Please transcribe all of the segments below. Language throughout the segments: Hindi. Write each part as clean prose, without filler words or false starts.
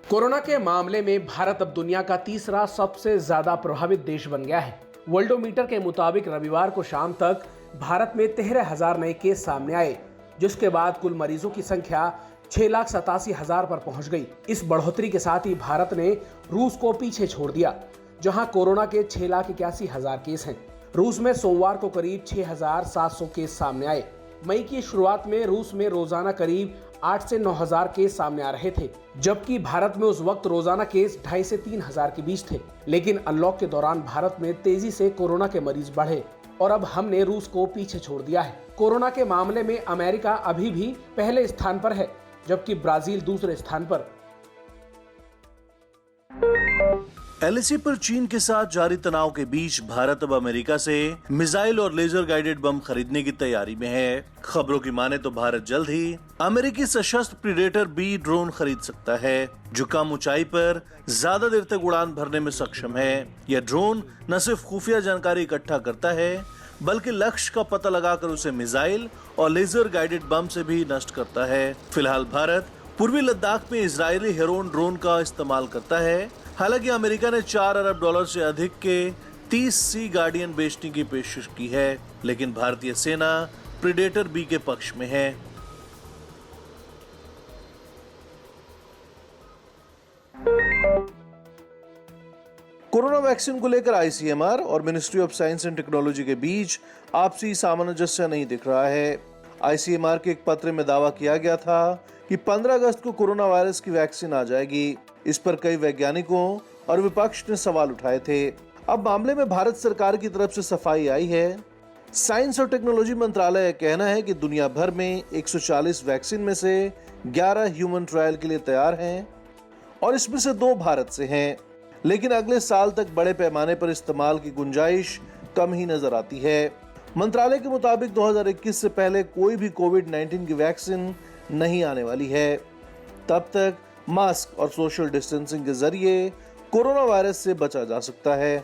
कोरोना के मामले में भारत अब दुनिया का तीसरा सबसे ज्यादा प्रभावित देश बन गया है। वर्ल्डोमीटर के मुताबिक रविवार को शाम तक भारत में 13,000 नए केस सामने आए, जिसके बाद कुल मरीजों की संख्या 6,87,000 पर पहुंच गई। इस बढ़ोतरी के साथ ही भारत ने रूस को पीछे छोड़ दिया, जहां कोरोना के 6,81,000 केस हैं। रूस में सोमवार को करीब 6,700 केस सामने आए। मई की शुरुआत में रूस में रोजाना करीब 8 से 9,000 केस सामने आ रहे थे, जबकि भारत में उस वक्त रोजाना केस 2,500 से 3,000 के बीच थे। लेकिन अनलॉक के दौरान भारत में तेजी से कोरोना के मरीज बढ़े और अब हमने रूस को पीछे छोड़ दिया है। कोरोना के मामले में अमेरिका अभी भी पहले स्थान पर है, जबकि ब्राजील दूसरे स्थान पर। एलएसी पर चीन के साथ जारी तनाव के बीच भारत अब अमेरिका से मिसाइल और लेजर गाइडेड बम खरीदने की तैयारी में है। खबरों की माने तो भारत जल्द ही अमेरिकी सशस्त्र प्रीडेटर बी ड्रोन खरीद सकता है, जो कम ऊंचाई पर ज्यादा देर तक उड़ान भरने में सक्षम है। यह ड्रोन न सिर्फ खुफिया जानकारी इकट्ठा करता है, बल्कि लक्ष्य का पता लगाकर उसे मिसाइल और लेजर गाइडेड बम से भी नष्ट करता है। फिलहाल भारत पूर्वी लद्दाख में इजरायली हेरोन ड्रोन का इस्तेमाल करता है। हालांकि अमेरिका ने $4 अरब से अधिक के 30 सी गार्डियन बेचने की पेशकश की है, लेकिन भारतीय सेना प्रीडेटर बी के पक्ष में है। कोरोना वैक्सीन को लेकर आईसीएमआर और ministry of science and technology के बीच आपसी सामंजस्य नहीं दिख रहा है। आईसीएमआर के एक पत्र में दावा किया गया था कि 15 अगस्त को कोरोना वायरस की वैक्सीन आ जाएगी। इस पर कई वैज्ञानिकों और विपक्ष ने सवाल उठाए थे। अब मामले में भारत सरकार की तरफ से सफाई आई है। साइंस और टेक्नोलॉजी मंत्रालय का कहना है कि दुनिया भर में 140 वैक्सीन में से 11 ह्यूमन ट्रायल के लिए तैयार हैं और इसमें से 2 भारत से हैं, लेकिन अगले साल तक बड़े पैमाने पर इस्तेमाल की गुंजाइश कम ही नजर आती है। मंत्रालय के मुताबिक 2021 से पहले कोई भी कोविड-19 की वैक्सीन नहीं आने वाली है। तब तक मास्क और सोशल डिस्टेंसिंग के जरिए कोरोना वायरस से बचा जा सकता है।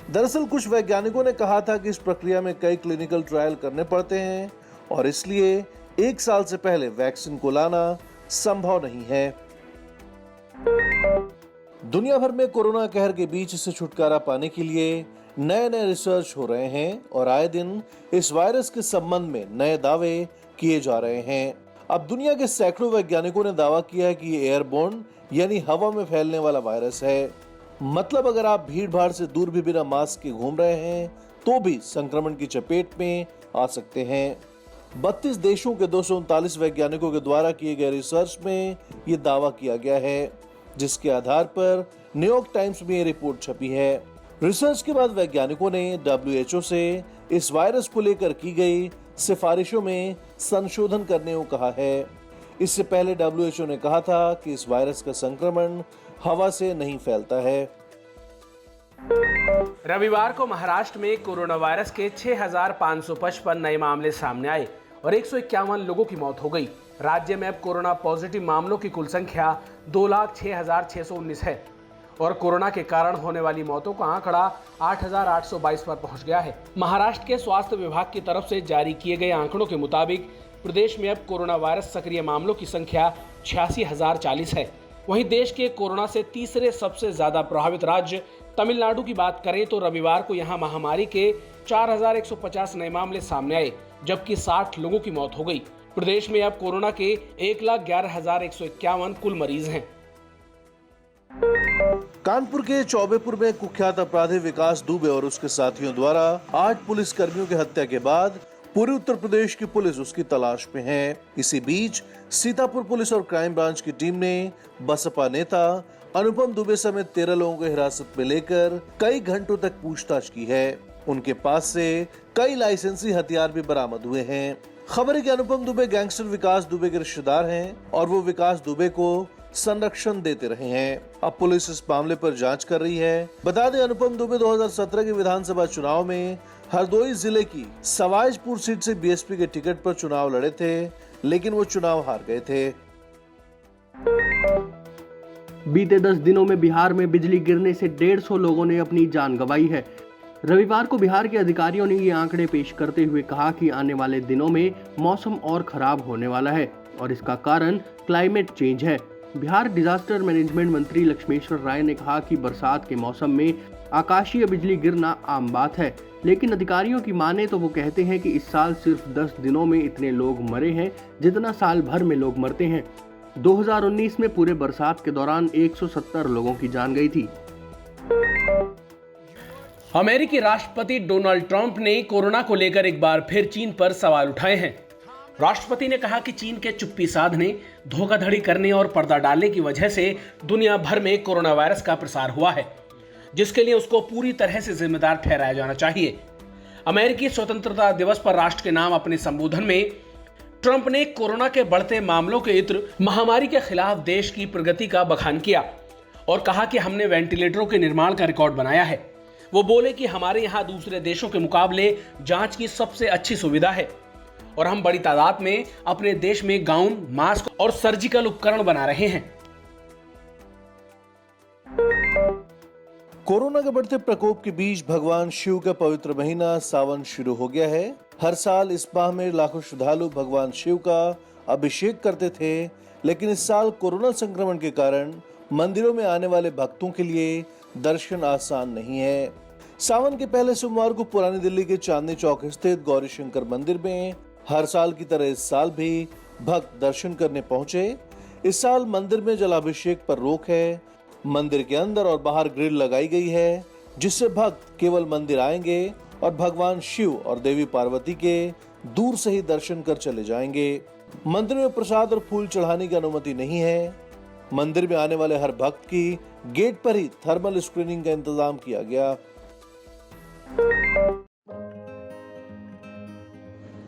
दरअसल कुछ वैज्ञानिकों ने कहा था कि इस प्रक्रिया में कई क्लिनिकल ट्रायल करने पड़ते हैं और इसलिए 1 साल से पहले वैक्सीन को लाना संभव नहीं है। दुनिया भर में कोरोना कहर के बीच से छुटकारा पाने के लिए नए रिसर्च हो रहे हैं और आए दिन इस वायरस के संबंध में नए दावे किए जा रहे हैं। अब दुनिया के सैकड़ों वैज्ञानिकों ने दावा किया है कि ये एयरबोर्न यानी हवा में फैलने वाला वायरस है। मतलब अगर आप भीड़ भाड़ से दूर भी बिना मास्क के घूम रहे हैं तो भी संक्रमण की चपेट में आ सकते हैं। 32 देशों के 239 वैज्ञानिकों के द्वारा किए गए रिसर्च में ये दावा किया गया है, जिसके आधार पर न्यूयॉर्क टाइम्स में ये रिपोर्ट छपी है। रिसर्च के बाद वैज्ञानिकों ने WHO से इस वायरस को लेकर की गई सिफारिशों में संशोधन करने को कहा है। इससे पहले WHO ने कहा था कि इस वायरस का संक्रमण हवा से नहीं फैलता है। रविवार को महाराष्ट्र में कोरोना वायरस के 6,555 नए मामले सामने आए और 151 लोगों की मौत हो गई। राज्य में अब कोरोना पॉजिटिव मामलों की कुल संख्या 2,06,619 है और कोरोना के कारण होने वाली मौतों का आंकड़ा 8,822 पर पहुंच गया है। महाराष्ट्र के स्वास्थ्य विभाग की तरफ से जारी किए गए आंकड़ों के मुताबिक प्रदेश में अब कोरोना वायरस सक्रिय मामलों की संख्या 86,040 है। वहीं देश के कोरोना से तीसरे सबसे ज्यादा प्रभावित राज्य तमिलनाडु की बात करें तो रविवार को यहां महामारी के 4,150 नए मामले सामने आए, जबकि 60 लोगों की मौत हो गई। प्रदेश में अब कोरोना के 1,11,151 कुल मरीज हैं। कानपुर के चौबेपुर में कुख्यात अपराधी विकास दुबे और उसके साथियों द्वारा 8 पुलिस कर्मियों की हत्या के बाद पूरे उत्तर प्रदेश की पुलिस उसकी तलाश में है। इसी बीच सीतापुर पुलिस और क्राइम ब्रांच की टीम ने बसपा नेता अनुपम दुबे समेत 13 लोगों को हिरासत में लेकर कई घंटों तक पूछताछ की है। उनके पास से कई लाइसेंसी हथियार भी बरामद हुए हैं। खबर है कि अनुपम दुबे गैंगस्टर विकास दुबे के रिश्तेदार हैं और वो विकास दुबे को संरक्षण देते रहे हैं। अब पुलिस इस मामले पर जांच कर रही है। बता दें, अनुपम दुबे 2017 के विधानसभा चुनाव में हरदोई जिले की सवाईजपुर सीट से बीएसपी के टिकट पर चुनाव लड़े थे, लेकिन वो चुनाव हार गए थे। बीते 10 दिनों में बिहार में बिजली गिरने से 150 लोगों ने अपनी जान गंवाई है। रविवार को बिहार के अधिकारियों ने ये आंकड़े पेश करते हुए कहा कि आने वाले दिनों में मौसम और खराब होने वाला है और इसका कारण क्लाइमेट चेंज है। बिहार डिजास्टर मैनेजमेंट मंत्री लक्ष्मेश्वर राय ने कहा कि बरसात के मौसम में आकाशीय बिजली गिरना आम बात है, लेकिन अधिकारियों की माने तो वो कहते हैं कि इस साल सिर्फ 10 दिनों में इतने लोग मरे हैं जितना साल भर में लोग मरते हैं। 2019 में पूरे बरसात के दौरान 170 लोगों की जान गई थी। अमेरिकी राष्ट्रपति डोनाल्ड ट्रंप ने कोरोना को लेकर एक बार फिर चीन पर सवाल उठाए हैं। राष्ट्रपति ने कहा कि चीन के चुप्पी साधने, धोखाधड़ी करने और पर्दा डालने की वजह से दुनिया भर में कोरोना वायरस का प्रसार हुआ है, जिसके लिए उसको पूरी तरह से जिम्मेदार ठहराया जाना चाहिए। अमेरिकी स्वतंत्रता दिवस पर राष्ट्र के नाम अपने संबोधन में ट्रंप ने कोरोना के बढ़ते मामलों के इत्र महामारी के खिलाफ देश की प्रगति का बखान किया और कहा कि हमने वेंटिलेटरों के निर्माण का रिकॉर्ड बनाया है। वो बोले कि हमारे यहाँ दूसरे देशों के मुकाबले जांच की सबसे अच्छी सुविधा है और हम बड़ी तादाद में अपने देश में गाउन, मास्क और सर्जिकल उपकरण बना रहे हैं। कोरोना के बढ़ते प्रकोप के बीच भगवान शिव का पवित्र महीना सावन शुरू हो गया है। हर साल इस माह में लाखों श्रद्धालु भगवान शिव का अभिषेक करते थे, लेकिन इस साल कोरोना संक्रमण के कारण मंदिरों में आने वाले भक्तों के लिए दर्शन आसान नहीं है। सावन के पहले सोमवार को पुरानी दिल्ली के चांदनी चौक स्थित गौरी शंकर मंदिर में हर साल की तरह इस साल भी भक्त दर्शन करने पहुंचे। इस साल मंदिर में जलाभिषेक पर रोक है। मंदिर के अंदर और बाहर ग्रिल लगाई गई है, जिससे भक्त केवल मंदिर आएंगे और भगवान शिव और देवी पार्वती के दूर से ही दर्शन कर चले जाएंगे। मंदिर में प्रसाद और फूल चढ़ाने की अनुमति नहीं है। मंदिर में आने वाले हर भक्त की गेट पर ही थर्मल स्क्रीनिंग का इंतजाम किया गया।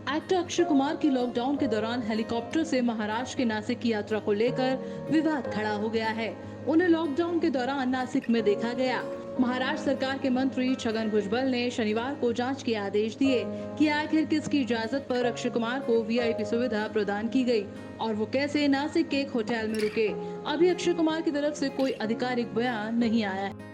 एक्टर अक्षय कुमार की लॉकडाउन के दौरान हेलीकॉप्टर से महाराष्ट्र के नासिक की यात्रा को लेकर विवाद खड़ा हो गया है। उन्हें लॉकडाउन के दौरान नासिक में देखा गया। महाराष्ट्र सरकार के मंत्री छगन भुजबल ने शनिवार को जांच के आदेश दिए कि आखिर किसकी इजाजत पर अक्षय कुमार को वीआईपी सुविधा प्रदान की गई और वो कैसे नासिक के एक होटल में रुके। अभी अक्षय कुमार की तरफ से कोई आधिकारिक बयान नहीं आया है।